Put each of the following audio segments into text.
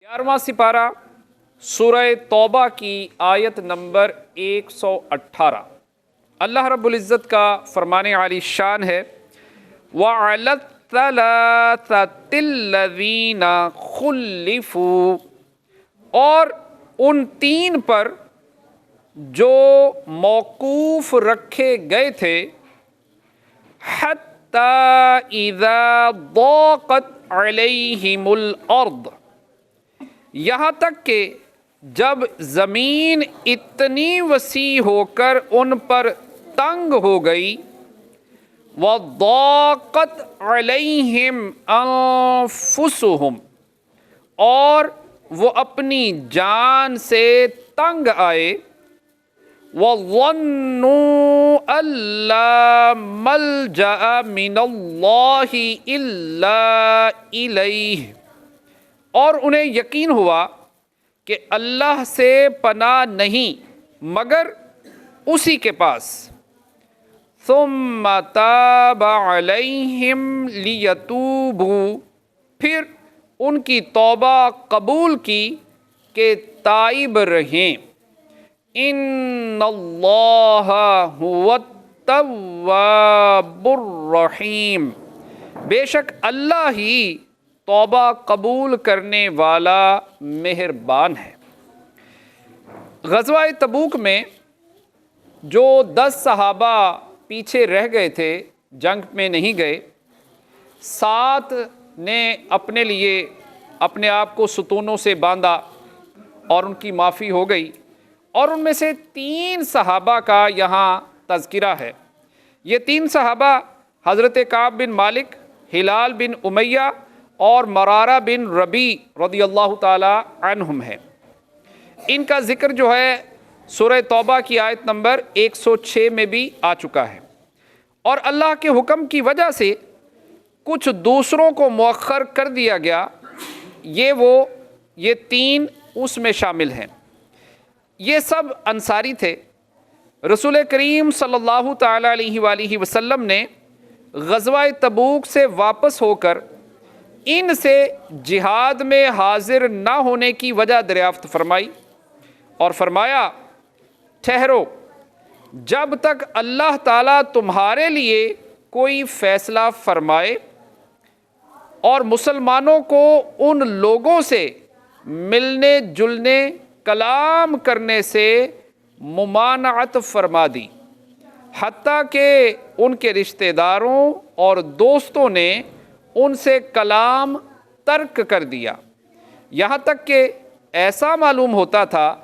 11واں سپارہ سورہ توبہ کی آیت نمبر 118۔ اللہ رب العزت کا فرمان عالی شان ہے وَعَلَى الثَّلَاثَةِ الَّذِينَ خُلِّفُوا، اور ان تین پر جو موقوف رکھے گئے تھے، حَتَّى إِذَا ضَاقَتْ عَلَيْهِمُ الْأَرْضُ، یہاں تک کہ جب زمین اتنی وسیع ہو کر ان پر تنگ ہو گئی، وَضَاقَتْ عَلَيْهِمْ أَنفُسُهُمْ، اور وہ اپنی جان سے تنگ آئے، وَظَنُّوا أَن لَّا مَلْجَأَ مِنَ اللَّهِ إِلَّا إِلَيْهِ، اور انہیں یقین ہوا کہ اللہ سے پناہ نہیں مگر اسی کے پاس۔ ثُمَّ تَابَ عَلَيْهِمْ لِيَتُوبُوا، پھر ان کی توبہ قبول کی کہ تائب رہیں۔ إِنَّ اللَّهَ هُوَ التَّوَّابُ الرَّحِيمُ، بے شک اللہ ہی توبہ قبول کرنے والا مہربان ہے۔ غزوہ تبوک میں جو 10 صحابہ پیچھے رہ گئے تھے، جنگ میں نہیں گئے، 7 نے اپنے لیے اپنے آپ کو ستونوں سے باندھا اور ان کی معافی ہو گئی، اور ان میں سے 3 صحابہ کا یہاں تذکرہ ہے۔ یہ 3 صحابہ حضرت کعب بن مالک، ہلال بن امیہ اور مرارہ بن ربیع رضی اللہ تعالی عنہم ہیں۔ ان کا ذکر جو ہے سورہ توبہ کی آیت نمبر 106 میں بھی آ چکا ہے، اور اللہ کے حکم کی وجہ سے کچھ دوسروں کو مؤخر کر دیا گیا، یہ 3 اس میں شامل ہیں۔ یہ سب انصاری تھے۔ رسول کریم صلی اللہ تعالی علیہ وآلہ وسلم نے غزوہ تبوک سے واپس ہو کر ان سے جہاد میں حاضر نہ ہونے کی وجہ دریافت فرمائی اور فرمایا، ٹھہرو جب تک اللہ تعالیٰ تمہارے لیے کوئی فیصلہ فرمائے، اور مسلمانوں کو ان لوگوں سے ملنے جلنے کلام کرنے سے ممانعت فرما دی، حتیٰ کہ ان کے رشتہ داروں اور دوستوں نے ان سے کلام ترک کر دیا، یہاں تک کہ ایسا معلوم ہوتا تھا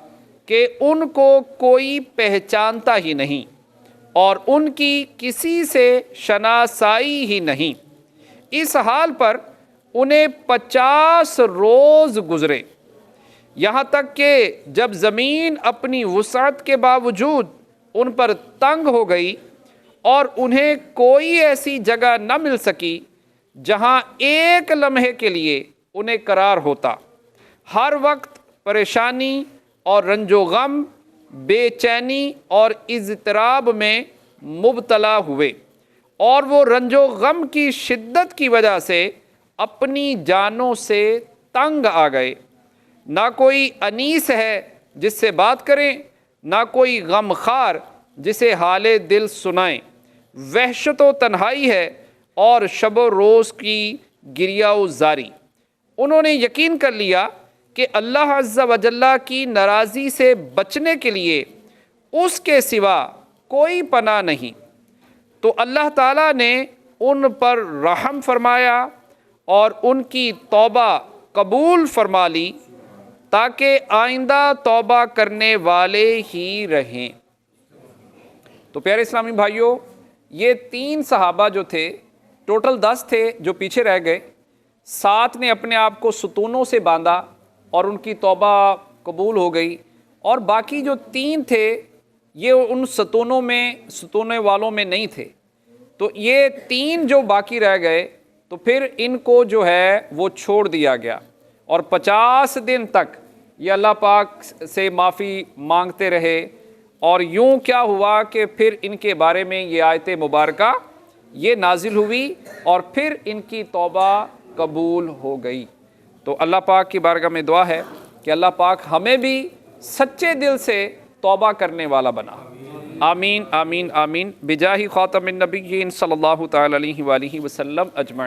کہ ان کو کوئی پہچانتا ہی نہیں اور ان کی کسی سے شناسائی ہی نہیں۔ اس حال پر انہیں 50 روز گزرے، یہاں تک کہ جب زمین اپنی وسعت کے باوجود ان پر تنگ ہو گئی اور انہیں کوئی ایسی جگہ نہ مل سکی جہاں ایک لمحے کے لیے انہیں قرار ہوتا، ہر وقت پریشانی اور رنج و غم، بے چینی اور اضطراب میں مبتلا ہوئے، اور وہ رنج و غم کی شدت کی وجہ سے اپنی جانوں سے تنگ آ گئے۔ نہ کوئی انیس ہے جس سے بات کریں، نہ کوئی غمخوار جسے حال دل سنائیں، وحشت و تنہائی ہے اور شب و روز کی گریہ و زاری۔ انہوں نے یقین کر لیا کہ اللہ عز و جل کی ناراضی سے بچنے کے لیے اس کے سوا کوئی پناہ نہیں، تو اللہ تعالیٰ نے ان پر رحم فرمایا اور ان کی توبہ قبول فرما لی، تاکہ آئندہ توبہ کرنے والے ہی رہیں۔ تو پیارے اسلامی بھائیوں، یہ 3 صحابہ جو تھے، ٹوٹل 10 تھے جو پیچھے رہ گئے، 7 نے اپنے آپ کو ستونوں سے باندھا اور ان کی توبہ قبول ہو گئی، اور باقی جو 3 تھے یہ ان ستونے والوں میں نہیں تھے۔ تو یہ 3 جو باقی رہ گئے تو پھر ان کو جو ہے وہ چھوڑ دیا گیا، اور 50 دن تک یہ اللہ پاک سے معافی مانگتے رہے، اور یوں کیا ہوا کہ پھر ان کے بارے میں یہ آیت مبارکہ یہ نازل ہوئی اور پھر ان کی توبہ قبول ہو گئی۔ تو اللہ پاک کی بارگاہ میں دعا ہے کہ اللہ پاک ہمیں بھی سچے دل سے توبہ کرنے والا بنا. آمین آمین آمین بجاہ خاتم النبیین صلی اللہ تعالی علیہ وآلہ وسلم اجمعین.